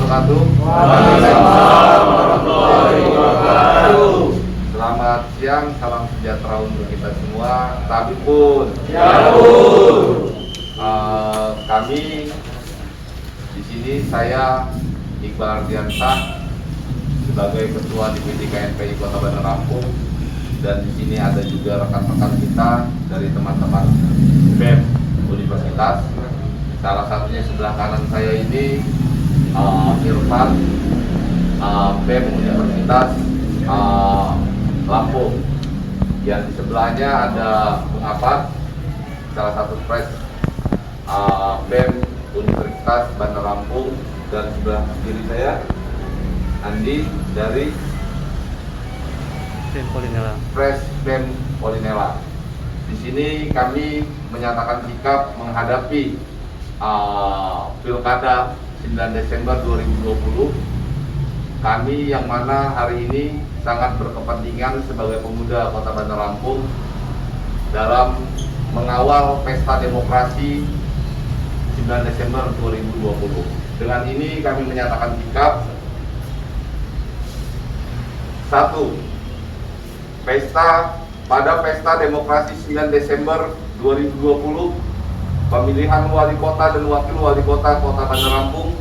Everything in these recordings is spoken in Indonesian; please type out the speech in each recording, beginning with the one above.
wabarakatuh. Waalaikumsalam warahmatullahi wabarakatuh. Selamat siang, salam sejahtera untuk kita semua. Tapi pun, kami di sini saya Iqbal Ardiansah sebagai Ketua DPD KNPI Kota Bandar Lampung, dan di sini ada juga rekan-rekan kita dari teman-teman BEM Universitas. Salah satunya sebelah kanan saya ini Irfan, BEM Universitas Lampung. Yang di sebelahnya ada Bung Afat, salah satu pres BEM Universitas Bandar Lampung, dan sebelah kiri saya Andi dari Pres BEM Polinela. Di sini kami menyatakan sikap menghadapi Pilkada 9 Desember 2020. Kami yang mana hari ini sangat berkepentingan sebagai pemuda Kota Bandar Lampung dalam mengawal pesta demokrasi 9 Desember 2020. Dengan ini kami menyatakan sikap. 1. Pada pesta demokrasi 9 Desember 2020, pemilihan wali kota dan wakil wali kota Kota Bandar Lampung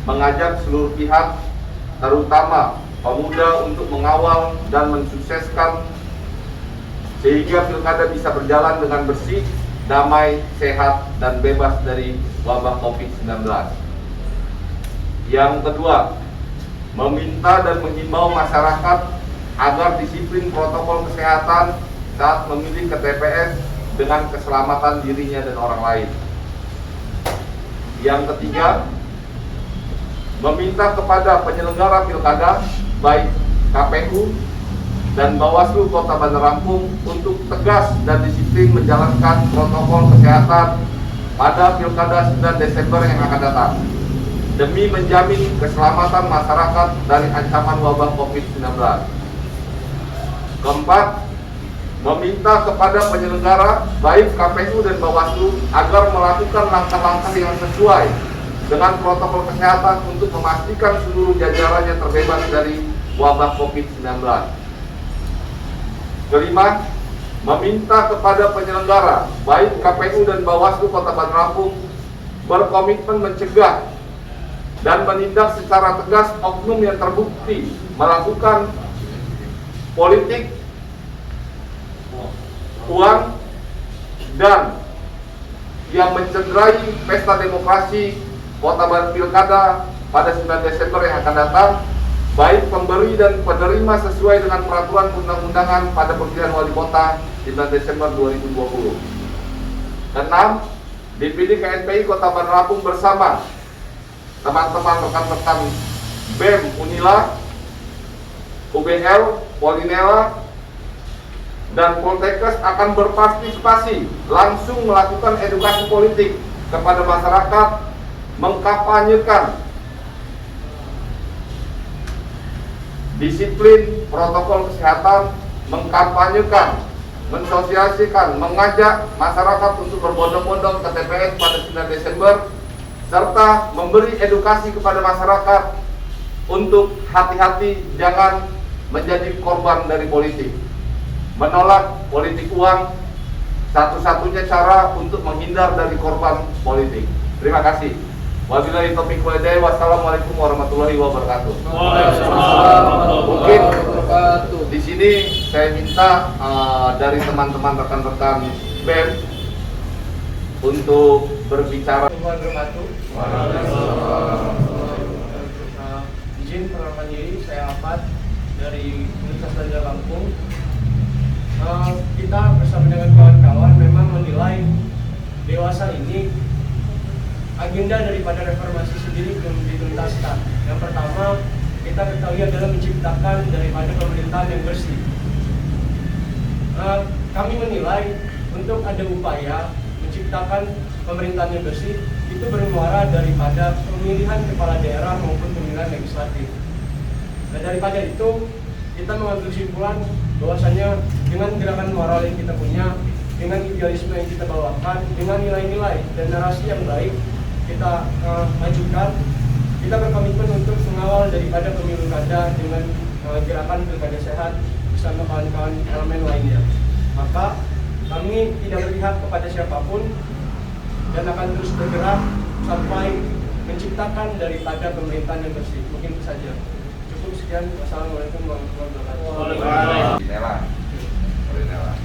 mengajak seluruh pihak, terutama pemuda, untuk mengawal dan mensukseskan sehingga pilkada bisa berjalan dengan bersih, damai, sehat, dan bebas dari wabah COVID-19. Yang kedua, meminta dan menghimbau masyarakat agar disiplin protokol kesehatan saat memilih ke TPS dengan keselamatan dirinya dan orang lain. Yang ketiga, meminta kepada penyelenggara pilkada, baik KPU dan Bawaslu Kota Bandar Lampung, untuk tegas dan disiplin menjalankan protokol kesehatan pada Pilkada 9 Desember yang akan datang, demi menjamin keselamatan masyarakat dari ancaman wabah COVID-19. Keempat, meminta kepada penyelenggara, baik KPU dan Bawaslu, agar melakukan langkah-langkah yang sesuai dengan protokol kesehatan untuk memastikan seluruh jajarannya terbebas dari wabah COVID-19. Kelima, meminta kepada penyelenggara, baik KPU dan Bawaslu Kota Bandar Lampung, berkomitmen mencegah dan menindak secara tegas oknum yang terbukti melakukan politik uang dan yang mencederai pesta demokrasi Kota Bandar Pilkada pada 9 Desember yang akan datang, baik pemberi dan penerima sesuai dengan peraturan undang-undangan pada pemilihan wali kota 9 Desember 2020. Keenam, DPD KNPI Kota Bandar Lampung bersama teman-teman rekan-rekan BEM Unila, UBL, Polinela, dan Poltekkes akan berpartisipasi langsung melakukan edukasi politik kepada masyarakat, mengkampanyekan disiplin protokol kesehatan, mengkampanyekan, mensosialisasikan, mengajak masyarakat untuk berbondong-bondong ke TPS pada 9 Desember, serta memberi edukasi kepada masyarakat untuk hati-hati jangan menjadi korban dari politik. Menolak politik uang satu-satunya cara untuk menghindar dari korban politik. Terima kasih. Wabillahi taufiq wal hidayah. Wassalamualaikum warahmatullahi wabarakatuh. Mungkin di sini saya minta dari teman-teman rekan-rekan BEM untuk berbicara. Izin perkenalkan diri, saya Afat dari Universitas Bandar Lampung. Kita bersama dengan kawan-kawan memang menilai dewasa ini agenda daripada reformasi sendiri belum dituntaskan. Yang pertama, kita ketahui adalah menciptakan daripada pemerintahan yang bersih. Kami menilai untuk ada upaya menciptakan pemerintahan yang bersih itu bermuara daripada pemilihan kepala daerah maupun pemilihan legislatif. Nah, daripada itu kita mengambil kesimpulan bahwasanya dengan gerakan moral yang kita punya, dengan idealisme yang kita bawakan, dengan nilai-nilai dan narasi yang baik kita majukan, kita berkomitmen untuk mengawal daripada pemilu kada dengan gerakan pilkada sehat bersama kawan-kawan elemen lainnya. Maka kami tidak berpihak kepada siapapun dan akan terus bergerak sampai menciptakan daripada pemerintahan yang bersih. Mungkin itu saja. Cukup sekian. Wassalamualaikum warahmatullahi wabarakatuh. Nela.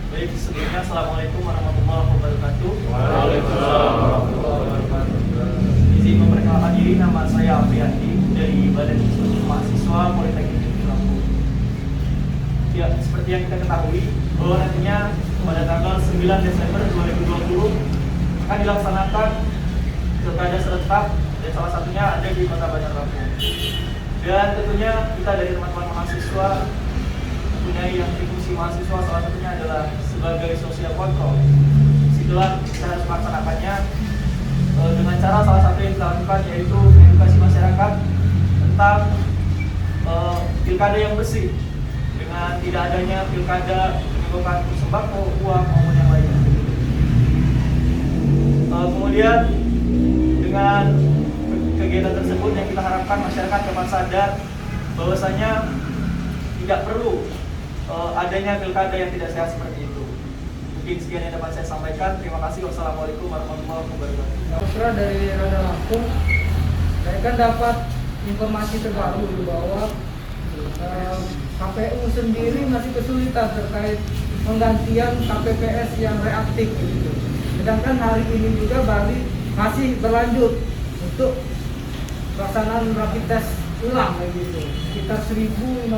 Baik, sebelumnya Assalamualaikum warahmatullahi wabarakatuh. Waalaikumsalam warahmatullahi wabarakatuh. Izin memperkenalkan diri, nama saya Apriandi dari Badan Eksekutif Mahasiswa Politeknik Lampung. Ya, seperti yang kita ketahui, bahwa nantinya pada tanggal 9 Desember 2020 akan dilaksanakan pilkada serentak dan salah satunya ada di Kota Bandar Lampung. Dan tentunya kita dari teman-teman mahasiswa mempunyai yang fungsi mahasiswa, salah satunya adalah sebagai social control. Disitulah kita harus melaksanakannya dengan cara salah satu yang kita lakukan yaitu edukasi masyarakat tentang pilkada yang bersih dengan tidak adanya pilkada menimbulkan sembako, uang maupun yang lainnya. Kemudian dengan kegiatan tersebut yang kita harapkan masyarakat dapat sadar bahwasanya tidak perlu adanya pilkada yang tidak sehat seperti itu. Mungkin sekian yang dapat saya sampaikan. Terima kasih. Wassalamualaikum warahmatullahi wabarakatuh. Putra dari Radar Lampung, saya kan dapat informasi terbaru bahwa KPU sendiri masih kesulitan terkait penggantian KPPS yang reaktif gitu. Sedangkan hari ini juga Bali masih berlanjut untuk pelaksanaan rapid test ulang gitu. Sekitar 1.533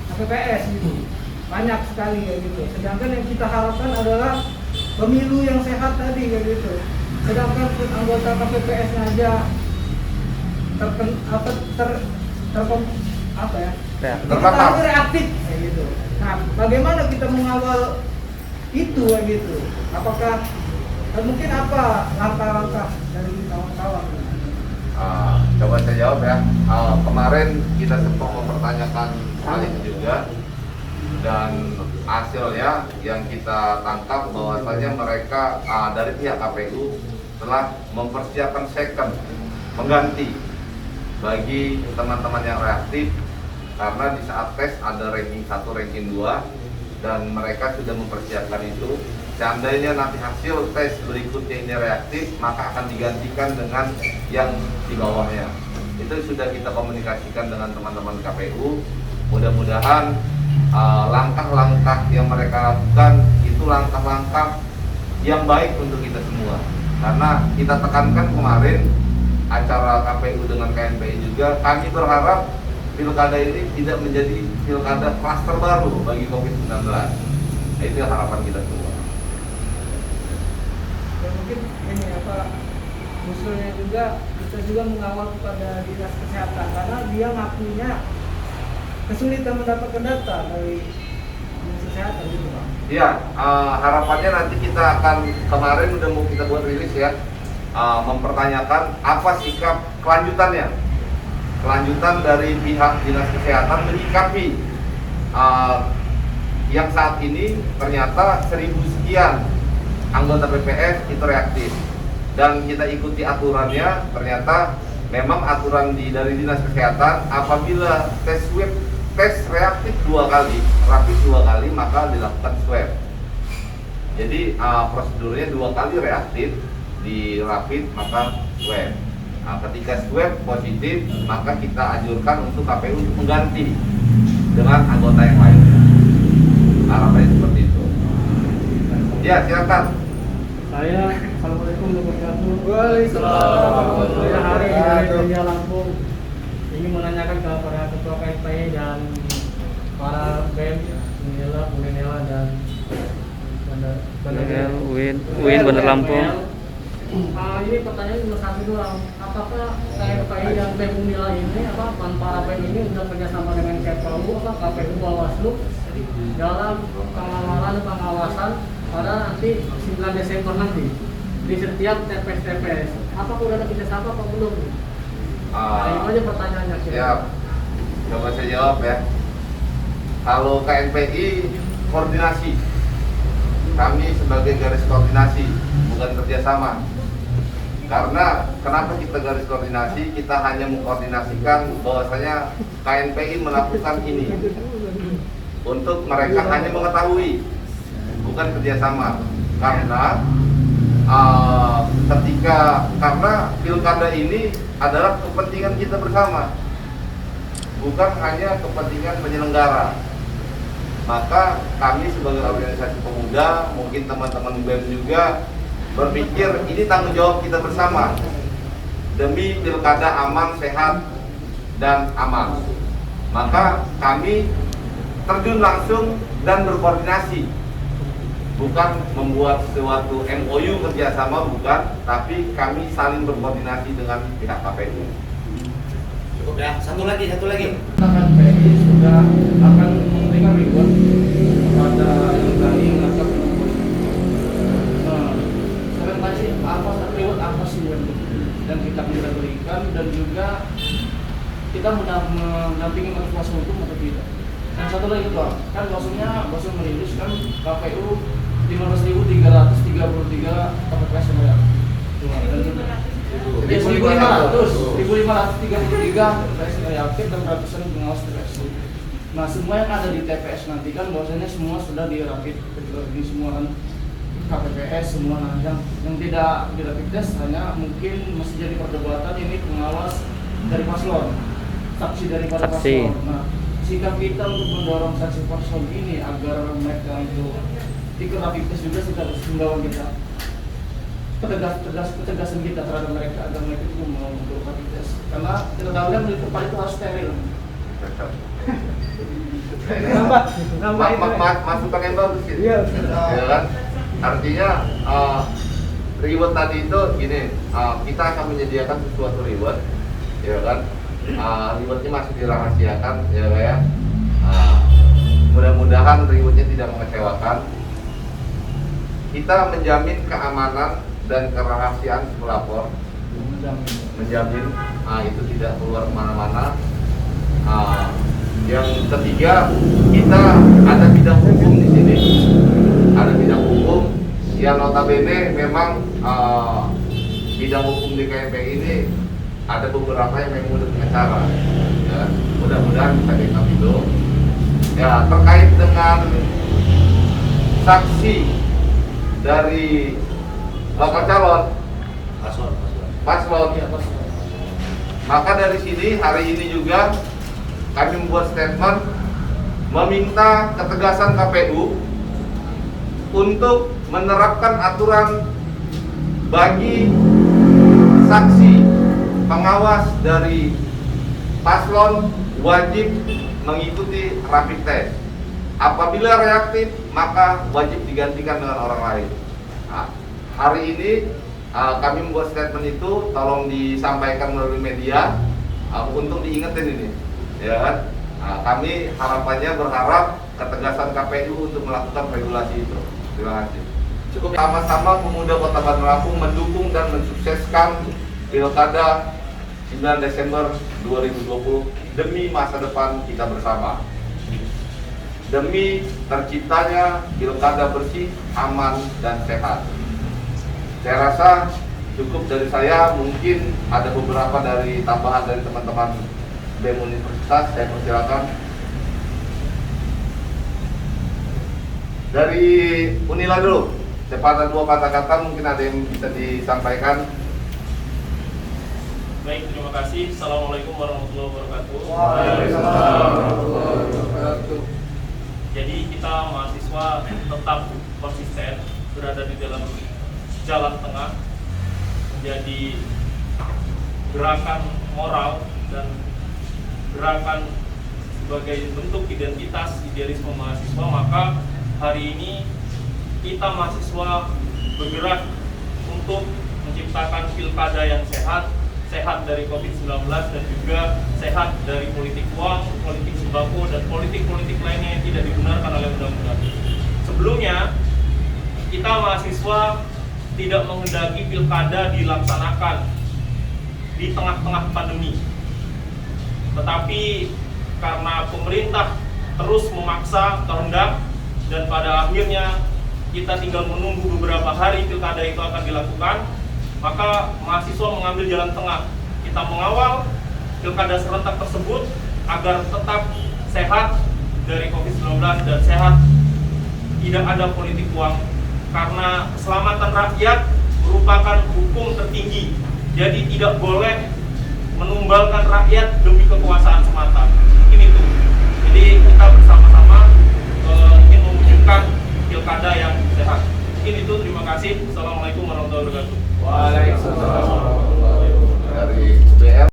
KPPS gitu. Banyak sekali ya gitu. Sedangkan yang kita harapkan adalah pemilu yang sehat tadi ya gitu. Sedangkan anggota KPPS-nya aja reaktif kayak gitu. Nah, bagaimana kita mengawal itu ya gitu? Apakah mungkin apa langkah-langkah dari kawan-kawan? Coba saya jawab ya. Kemarin kita sempat mempertanyakan hal itu juga, dan hasilnya yang kita tangkap bahwasanya mereka dari pihak KPU telah mempersiapkan second pengganti bagi teman-teman yang reaktif, karena di saat tes ada ranking 1, ranking 2, dan mereka sudah mempersiapkan itu. Seandainya nanti hasil tes berikutnya ini reaktif, maka akan digantikan dengan yang di bawahnya. Itu sudah kita komunikasikan dengan teman-teman KPU. Mudah-mudahan langkah-langkah yang mereka lakukan itu langkah-langkah yang baik untuk kita semua. Karena kita tekankan kemarin acara KPU dengan KNPI juga, kami berharap pilkada ini tidak menjadi pilkada klaster baru bagi COVID-19. Nah, itu harapan kita semua. Ya mungkin ini usulnya juga kita juga mengawal kepada dinas kesehatan karena dia ngakunya kesulitan mendapatkan data dari dinas kesehatan gitu Pak. Iya, harapannya nanti kita akan, kemarin udah mau kita buat rilis ya, mempertanyakan apa sikap kelanjutannya, kelanjutan dari pihak dinas kesehatan menyikapi yang saat ini ternyata 1.000 sekian anggota PPS itu reaktif, dan kita ikuti aturannya. Ternyata memang aturan dari dinas kesehatan apabila tes reaktif 2 kali, rapid 2 kali, maka dilakukan swab. Jadi prosedurnya 2 kali reaktif, di rapid maka swab. Nah, ketika swab positif, maka kita anjurkan untuk KPU untuk mengganti dengan anggota yang lain. Harapannya seperti itu. Ya, silakan. Assalamualaikum warahmatullahi wabarakatuh. Waalaikumsalam. Saya Hari dari Radar Lampung ingin menanyakan kepada Ketua KNPI dan para BEM, Unela dan Uin Bandar Lampung. Ini pertanyaan cuma satu doang. Apakah KNPI dan BEM Unela ini para BEM ini sudah kerjasama dengan KPU, KPU Bawaslu dalam pengawasan pada nanti 9 Desember nanti di setiap TPS? Apa udah ada kerjasama apa belum? Itu aja pertanyaannya. Siap. Coba saya jawab ya. Kalau KNPI koordinasi, kami sebagai garis koordinasi, bukan kerjasama. Karena kenapa kita garis koordinasi? Kita hanya mengkoordinasikan bahwasanya KNPI melakukan ini untuk mereka hanya mengetahui, bukan kerjasama. Karena karena pilkada ini adalah kepentingan kita bersama, bukan hanya kepentingan penyelenggara. Maka kami sebagai organisasi pemuda, mungkin teman-teman BEM juga berpikir ini tanggung jawab kita bersama demi pilkada aman, sehat, dan aman. Maka kami terjun langsung dan berkoordinasi, bukan membuat suatu MOU kerjasama, bukan, tapi kami saling berkoordinasi dengan pihak KPU. Cukup ya, satu lagi. KNPI sudah akan memberikan reward kepada yang berani menangkap reward. Sebenarnya apa reward apa sih yang kita bisa berikan, dan juga kita mendampingi kuasa hukum atau tidak. Dan satu lagi Pak, kan maksudnya merilis kan KPU 15.333 KPPS ya. Ya 1.533 TPS reaktif dan ratusan pengawas TPS. Nah semua yang ada di TPS nanti kan bahwasanya semua sudah dirapid ini semua kan KPPS semua. Nah yang tidak dirapid tes hanya mungkin masih jadi perdebatan ini pengawas dari paslon, saksi dari para paslon. Nah sikap kita untuk mendorong saksi paslon ini agar mereka itu ikut rapid test juga sudah himbauan kita. Ketegasan kita terhadap mereka agar mereka itu mau untuk rapid test, karena kita tahu kan di tempat itu harus steril. Masukan yang bagus gitu. Ya kan? Artinya reward tadi itu gini, kita akan menyediakan sesuatu reward, ya kan? Rewardnya masih dirahasiakan, ya kan? Mudah-mudahan rewardnya tidak mengecewakan. Kita menjamin keamanan dan kerahasiaan si pelapor, menjamin itu tidak keluar kemana-mana. Yang ketiga, kita ada bidang hukum di sini, ada bidang hukum yang notabene memang bidang hukum di KNPI ini ada beberapa yang memang udah pengacara, ya, mudah-mudahan bisa kita itu. Ya, terkait dengan saksi dari bakal calon paslon. Maka dari sini hari ini juga kami membuat statement meminta ketegasan KPU untuk menerapkan aturan bagi saksi pengawas dari paslon wajib mengikuti rapid test. Apabila reaktif maka wajib digantikan dengan orang lain. Nah, hari ini kami membuat statement itu, tolong disampaikan melalui media untuk diingetin ini, ya kan? Kami harapannya berharap ketegasan KPU untuk melakukan regulasi itu. Terima kasih. Cukup. Sama-sama pemuda Kota Bandar Lampung mendukung dan mensukseskan Pilkada 9 Desember 2020 demi masa depan kita bersama. Demi terciptanya pilkada bersih, aman, dan sehat. Saya rasa cukup dari saya, mungkin ada beberapa dari tambahan dari teman-teman BEM Universitas, saya persilakan. Dari Unila dulu, sepatah dua kata-kata mungkin ada yang bisa disampaikan. Baik, terima kasih. Assalamualaikum warahmatullahi wabarakatuh. Waalaikumsalam warahmatullahi wabarakatuh. Jadi kita mahasiswa tetap konsisten berada di dalam jalan tengah, menjadi gerakan moral dan gerakan sebagai bentuk identitas idealisme mahasiswa. Maka hari ini kita mahasiswa bergerak untuk menciptakan pilkada yang sehat dari COVID-19 dan juga sehat dari politik uang, politik sembako, dan politik-politik lainnya yang tidak dibenarkan oleh undang-undang. Sebelumnya, kita mahasiswa tidak menghendaki pilkada dilaksanakan di tengah-tengah pandemi. Tetapi karena pemerintah terus memaksa kehendak dan pada akhirnya kita tinggal menunggu beberapa hari pilkada itu akan dilakukan, maka mahasiswa mengambil jalan tengah. Kita mengawal pilkada serentak tersebut agar tetap sehat dari COVID-19 dan sehat, tidak ada politik uang, karena keselamatan rakyat merupakan hukum tertinggi. Jadi tidak boleh menumbalkan rakyat demi kekuasaan semata. Mungkin itu. Jadi kita bersama-sama ingin mewujudkan pilkada yang sehat. Mungkin itu. Terima kasih. Assalamualaikum warahmatullahi wabarakatuh. Waalaikumsalam warahmatullahi wabarakatuh. Dari UBM